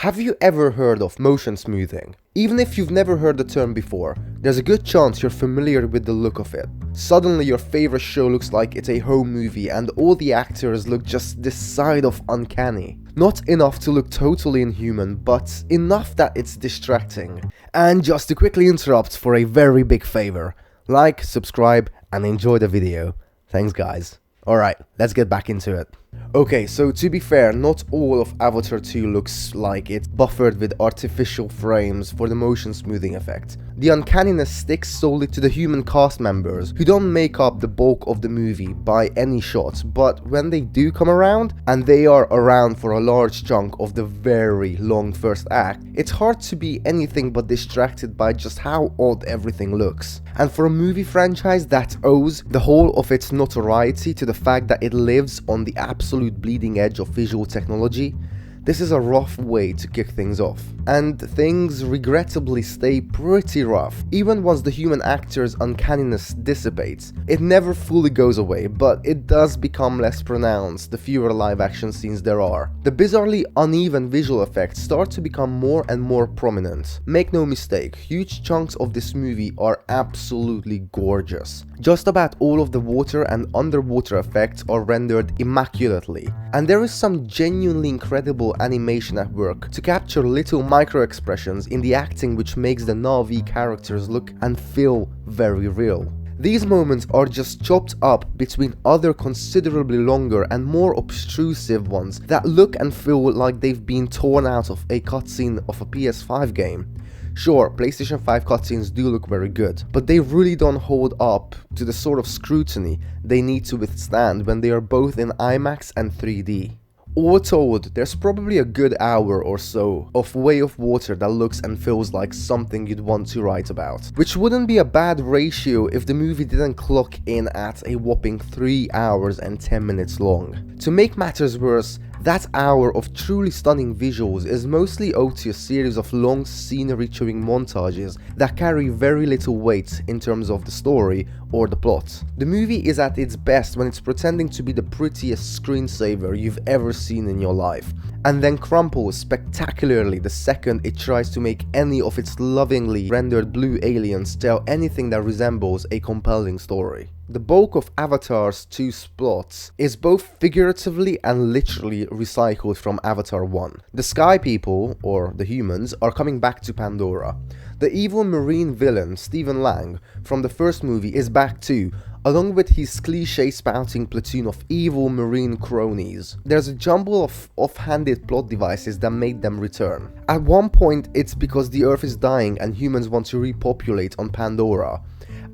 Have you ever heard of motion smoothing? Even if you've never heard the term before, there's a good chance you're familiar with the look of it. Suddenly your favorite show looks like it's a home movie and all the actors look just this side of uncanny. Not enough to look totally inhuman, but enough that it's distracting. And just to quickly interrupt for a very big favor, like, subscribe, and enjoy the video. Thanks guys. Alright, let's get back into it. Okay, so to be fair, not all of Avatar 2 looks like it's buffered with artificial frames for the motion smoothing effect. The uncanniness sticks solely to the human cast members, who don't make up the bulk of the movie by any shot, but when they do come around, and they are around for a large chunk of the very long first act, it's hard to be anything but distracted by just how odd everything looks. And for a movie franchise that owes the whole of its notoriety to the fact that it lives on the absolute bleeding edge of visual technology, this is a rough way to kick things off. And things regrettably stay pretty rough. Even once the human actor's uncanniness dissipates, it never fully goes away, but it does become less pronounced the fewer live action scenes there are. The bizarrely uneven visual effects start to become more and more prominent. Make no mistake, huge chunks of this movie are absolutely gorgeous. Just about all of the water and underwater effects are rendered immaculately, and there is some genuinely incredible animation at work to capture little micro expressions in the acting which makes the Na'vi characters look and feel very real. These moments are just chopped up between other considerably longer and more obtrusive ones that look and feel like they've been torn out of a cutscene of a PS5 game. Sure, PlayStation 5 cutscenes do look very good, but they really don't hold up to the sort of scrutiny they need to withstand when they are both in IMAX and 3D. All told, there's probably a good hour or so of Way of Water that looks and feels like something you'd want to write about. Which wouldn't be a bad ratio if the movie didn't clock in at a whopping 3 hours and 10 minutes long. To make matters worse, that hour of truly stunning visuals is mostly owed to a series of long scenery-chewing montages that carry very little weight in terms of the story or the plot. The movie is at its best when it's pretending to be the prettiest screensaver you've ever seen in your life, and then crumples spectacularly the second it tries to make any of its lovingly rendered blue aliens tell anything that resembles a compelling story. The bulk of Avatar's 2's plots is both figuratively and literally recycled from Avatar 1. The Sky People, or the humans, are coming back to Pandora. The evil marine villain, Stephen Lang, from the first movie is back too, along with his cliche-spouting platoon of evil marine cronies. There's a jumble of off-handed plot devices that made them return. At one point, it's because the Earth is dying and humans want to repopulate on Pandora.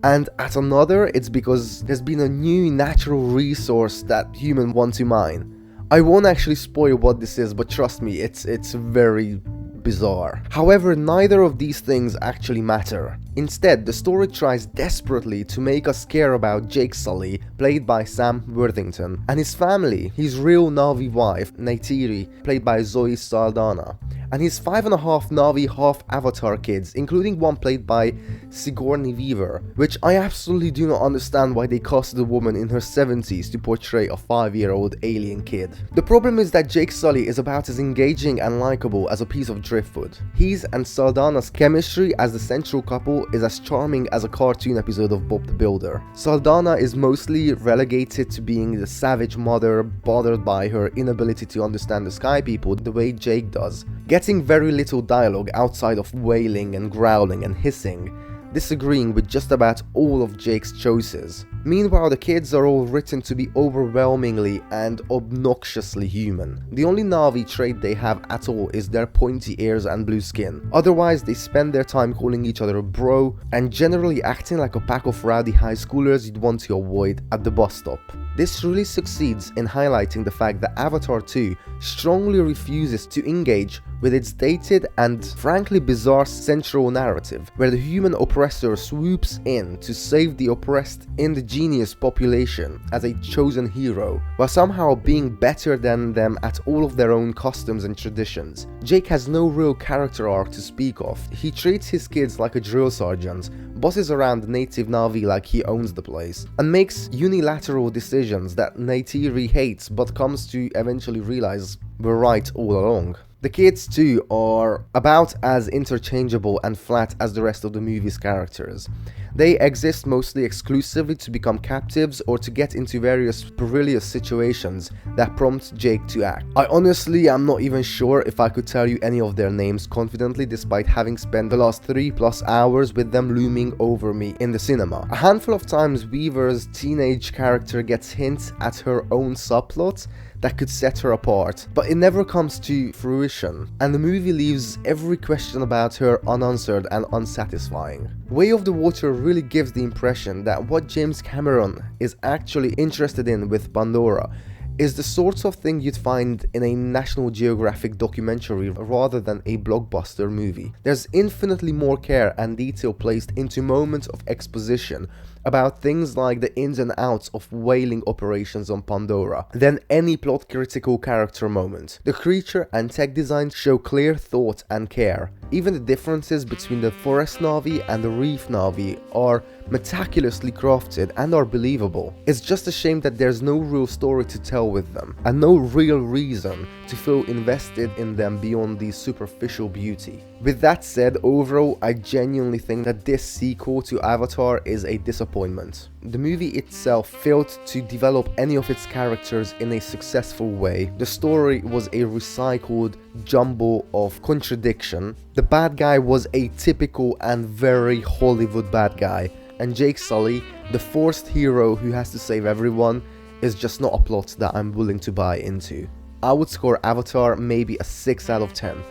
And at another, it's because there's been a new natural resource that humans want to mine. I won't actually spoil what this is, but trust me, it's very bizarre. However, neither of these things actually matter. Instead, the story tries desperately to make us care about Jake Sully, played by Sam Worthington, and his family, his real Na'vi wife, Neytiri, played by Zoe Saldana, and his 5.5 Na'vi half-Avatar kids, including one played by Sigourney Weaver, which I absolutely do not understand why they casted a woman in her 70s to portray a 5-year-old alien kid. The problem is that Jake Sully is about as engaging and likable as a piece of driftwood. His and Saldana's chemistry as the central couple is as charming as a cartoon episode of Bob the Builder. Saldana is mostly relegated to being the savage mother bothered by her inability to understand the Sky People the way Jake does, getting very little dialogue outside of wailing and growling and hissing, disagreeing with just about all of Jake's choices. Meanwhile, the kids are all written to be overwhelmingly and obnoxiously human. The only Na'vi trait they have at all is their pointy ears and blue skin. Otherwise, they spend their time calling each other bro and generally acting like a pack of rowdy high schoolers you'd want to avoid at the bus stop. This really succeeds in highlighting the fact that Avatar 2 strongly refuses to engage with its dated and frankly bizarre central narrative, where the human oppressor swoops in to save the oppressed indigenous population as a chosen hero, while somehow being better than them at all of their own customs and traditions. Jake has no real character arc to speak of. He treats his kids like a drill sergeant, bosses around native Na'vi like he owns the place, and makes unilateral decisions that Neytiri hates but comes to eventually realize were right all along. The kids too are about as interchangeable and flat as the rest of the movie's characters. They exist mostly exclusively to become captives or to get into various perilous situations that prompt Jake to act. I honestly am not even sure if I could tell you any of their names confidently, despite having spent the last 3+ hours with them looming over me in the cinema. A handful of times Weaver's teenage character gets hints at her own subplot that could set her apart, but it never comes to fruition, and the movie leaves every question about her unanswered and unsatisfying. Way of the Water really gives the impression that what James Cameron is actually interested in with Pandora is the sort of thing you'd find in a National Geographic documentary rather than a blockbuster movie. There's infinitely more care and detail placed into moments of exposition about things like the ins and outs of whaling operations on Pandora than any plot critical character moment. The creature and tech design show clear thought and care. Even the differences between the forest Na'vi and the reef Na'vi are meticulously crafted and are believable. It's just a shame that there's no real story to tell with them, and no real reason to feel invested in them beyond the superficial beauty. With that said, overall, I genuinely think that this sequel to Avatar is a disappointment. The movie itself failed to develop any of its characters in a successful way. The story was a recycled jumble of contradiction. The bad guy was a typical and very Hollywood bad guy, and Jake Sully, the forced hero who has to save everyone, is just not a plot that I'm willing to buy into. I would score Avatar maybe a 6 out of 10.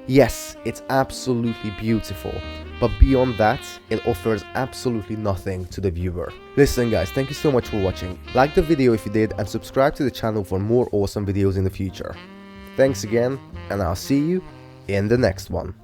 Yes, it's absolutely beautiful, but beyond that, it offers absolutely nothing to the viewer. Listen guys, thank you so much for watching. Like the video if you did, and subscribe to the channel for more awesome videos in the future. Thanks again, and I'll see you in the next one.